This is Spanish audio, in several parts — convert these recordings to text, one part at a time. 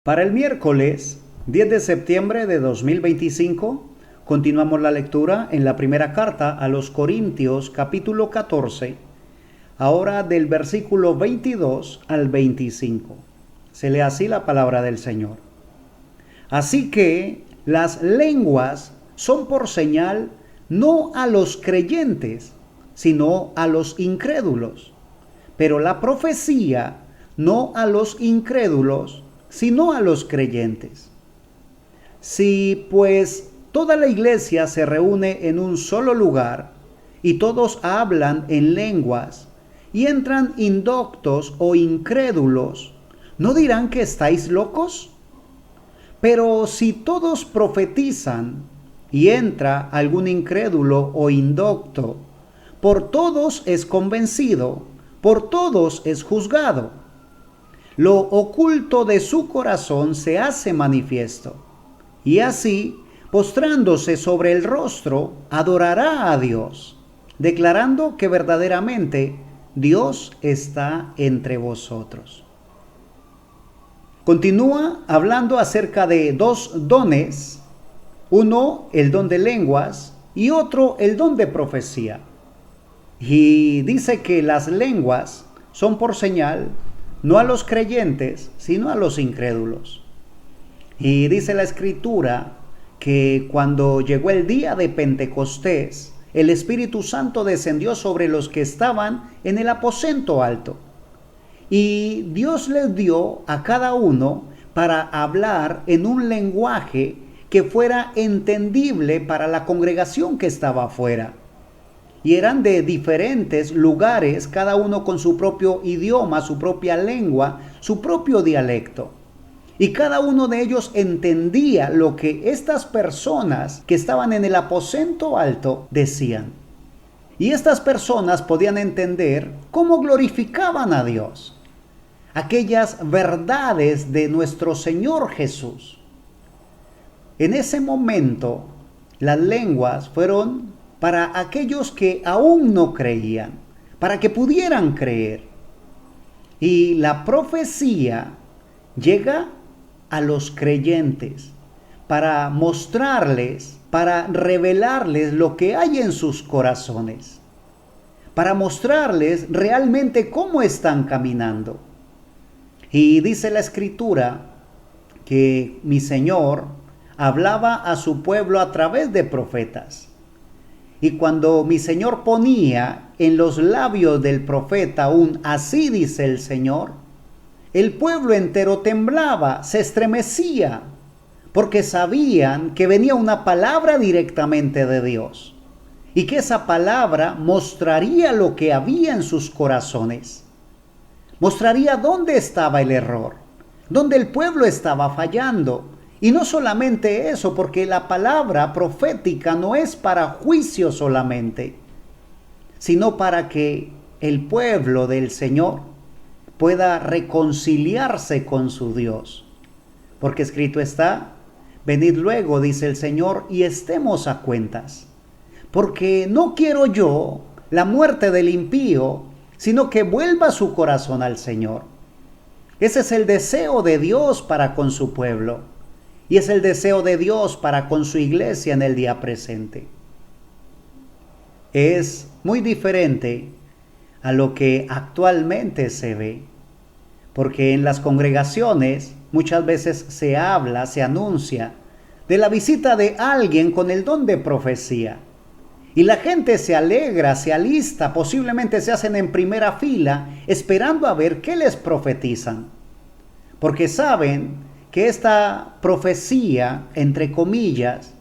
Para el miércoles 10 de septiembre de 2025, continuamos la lectura en la primera carta a los Corintios, capítulo 14, ahora del versículo 22 al 25. Se lee así la palabra del Señor. Así que las lenguas son por señal no a los creyentes, sino a los incrédulos. Pero la profecía no a los incrédulos, sino a los creyentes. Si pues toda la iglesia se reúne en un solo lugar y todos hablan en lenguas y entran indoctos o incrédulos, ¿no dirán que estáis locos? Pero si todos profetizan y entra algún incrédulo o indocto, por todos es convencido, por todos es juzgado. Lo oculto de su corazón se hace manifiesto, y así, postrándose sobre el rostro, adorará a Dios, declarando que verdaderamente Dios está entre vosotros. Continúa hablando acerca de dos dones, uno el don de lenguas y otro el don de profecía. Y dice que las lenguas son por señal no a los creyentes, sino a los incrédulos. Y dice la Escritura que cuando llegó el día de Pentecostés, el Espíritu Santo descendió sobre los que estaban en el aposento alto. Y Dios les dio a cada uno para hablar en un lenguaje que fuera entendible para la congregación que estaba afuera. Y eran de diferentes lugares, cada uno con su propio idioma, su propia lengua, su propio dialecto. Y cada uno de ellos entendía lo que estas personas que estaban en el aposento alto decían. Y estas personas podían entender cómo glorificaban a Dios, aquellas verdades de nuestro Señor Jesús. En ese momento, las lenguas fueron para aquellos que aún no creían, para que pudieran creer. Y la profecía llega a los creyentes para mostrarles, para revelarles lo que hay en sus corazones, para mostrarles realmente cómo están caminando. Y dice la Escritura que mi Señor hablaba a su pueblo a través de profetas. Y cuando mi Señor ponía en los labios del profeta un así dice el Señor, el pueblo entero temblaba, se estremecía, porque sabían que venía una palabra directamente de Dios y que esa palabra mostraría lo que había en sus corazones, mostraría dónde estaba el error, dónde el pueblo estaba fallando. Y no solamente eso, porque la palabra profética no es para juicio solamente, sino para que el pueblo del Señor pueda reconciliarse con su Dios. Porque escrito está, venid luego, dice el Señor, y estemos a cuentas. Porque no quiero yo la muerte del impío, sino que vuelva su corazón al Señor. Ese es el deseo de Dios para con su pueblo. Y es el deseo de Dios para con su iglesia en el día presente. Es muy diferente a lo que actualmente se ve, porque en las congregaciones muchas veces se habla, se anuncia de la visita de alguien con el don de profecía. Y la gente se alegra, se alista, posiblemente se hacen en primera fila esperando a ver qué les profetizan, porque saben que esta profecía, entre comillas,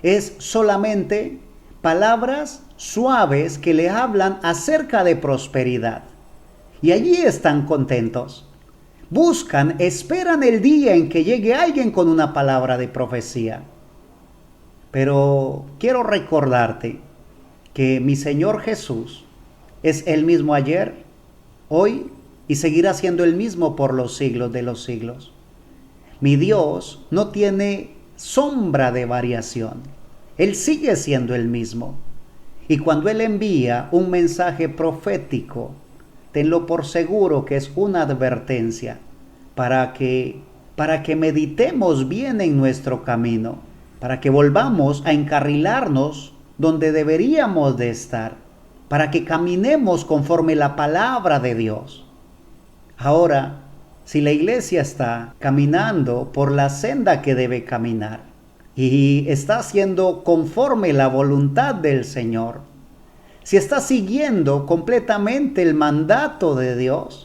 es solamente palabras suaves que le hablan acerca de prosperidad. Y allí están contentos. Buscan, esperan el día en que llegue alguien con una palabra de profecía. Pero quiero recordarte que mi Señor Jesús es el mismo ayer, hoy y seguirá siendo el mismo por los siglos de los siglos. Mi Dios no tiene sombra de variación. Él sigue siendo el mismo. Y cuando Él envía un mensaje profético, tenlo por seguro que es una advertencia para que para que meditemos bien en nuestro camino, para que volvamos a encarrilarnos donde deberíamos de estar, para que caminemos conforme la palabra de Dios. Ahora, si la iglesia está caminando por la senda que debe caminar y está haciendo conforme la voluntad del Señor, si está siguiendo completamente el mandato de Dios,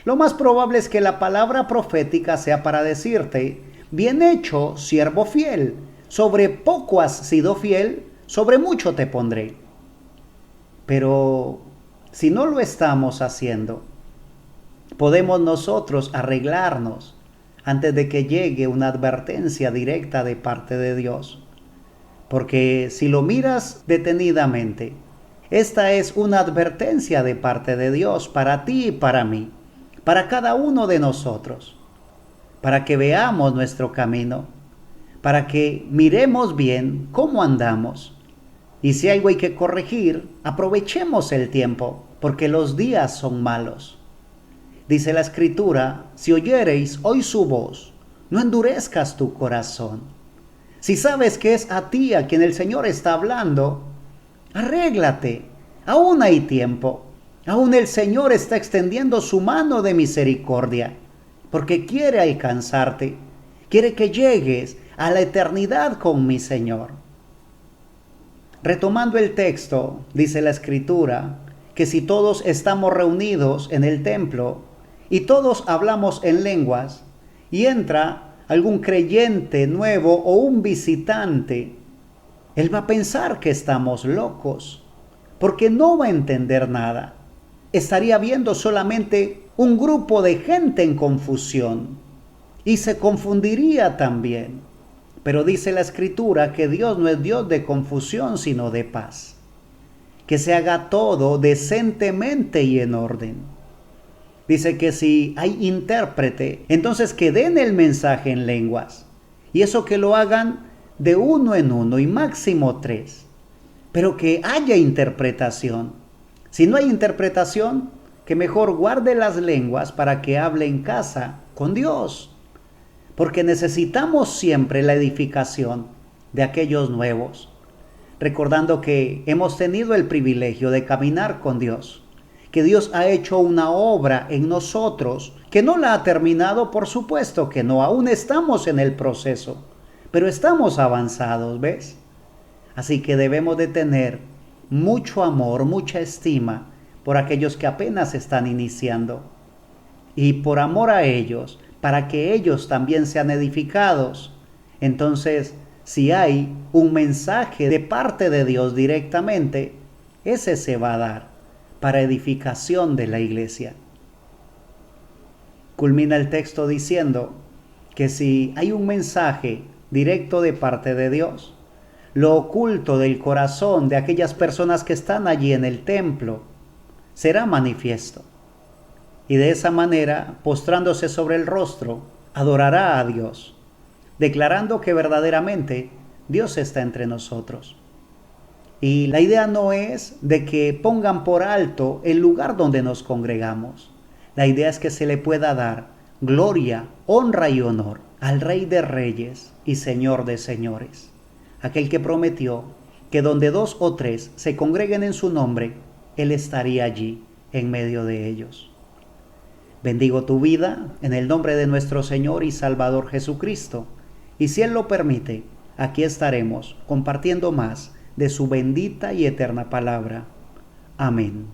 lo más probable es que la palabra profética sea para decirte: bien hecho, siervo fiel, sobre poco has sido fiel, sobre mucho te pondré. Pero si no lo estamos haciendo, podemos nosotros arreglarnos antes de que llegue una advertencia directa de parte de Dios. Porque si lo miras detenidamente, esta es una advertencia de parte de Dios para ti y para mí, para cada uno de nosotros, para que veamos nuestro camino, para que miremos bien cómo andamos. Y si algo hay que corregir, aprovechemos el tiempo, porque los días son malos. Dice la Escritura: si oyereis hoy su voz, no endurezcas tu corazón. Si sabes que es a ti a quien el Señor está hablando, arréglate, aún hay tiempo. Aún el Señor está extendiendo su mano de misericordia, porque quiere alcanzarte, quiere que llegues a la eternidad con mi Señor. Retomando el texto, dice la Escritura que si todos estamos reunidos en el templo y todos hablamos en lenguas, y entra algún creyente nuevo o un visitante, él va a pensar que estamos locos, porque no va a entender nada. Estaría viendo solamente un grupo de gente en confusión y se confundiría también. Pero dice la Escritura que Dios no es Dios de confusión, sino de paz. Que se haga todo decentemente y en orden. Dice que si hay intérprete, entonces que den el mensaje en lenguas. Y eso que lo hagan de uno en uno y máximo 3. Pero que haya interpretación. Si no hay interpretación, que mejor guarde las lenguas para que hable en casa con Dios. Porque necesitamos siempre la edificación de aquellos nuevos. Recordando que hemos tenido el privilegio de caminar con Dios. Que Dios ha hecho una obra en nosotros, que no la ha terminado, por supuesto que no, aún estamos en el proceso. Pero estamos avanzados, ¿ves? Así que debemos de tener mucho amor, mucha estima por aquellos que apenas están iniciando. Y por amor a ellos, para que ellos también sean edificados. Entonces, si hay un mensaje de parte de Dios directamente, ese se va a dar para edificación de la iglesia. Culmina el texto diciendo que si hay un mensaje directo de parte de Dios, lo oculto del corazón de aquellas personas que están allí en el templo será manifiesto. Y de esa manera, postrándose sobre el rostro, adorará a Dios, declarando que verdaderamente Dios está entre nosotros. Y la idea no es de que pongan por alto el lugar donde nos congregamos. La idea es que se le pueda dar gloria, honra y honor al Rey de Reyes y Señor de Señores. Aquel que prometió que donde 2 o 3 se congreguen en su nombre, Él estaría allí en medio de ellos. Bendigo tu vida en el nombre de nuestro Señor y Salvador Jesucristo. Y si Él lo permite, aquí estaremos compartiendo más de su bendita y eterna palabra. Amén.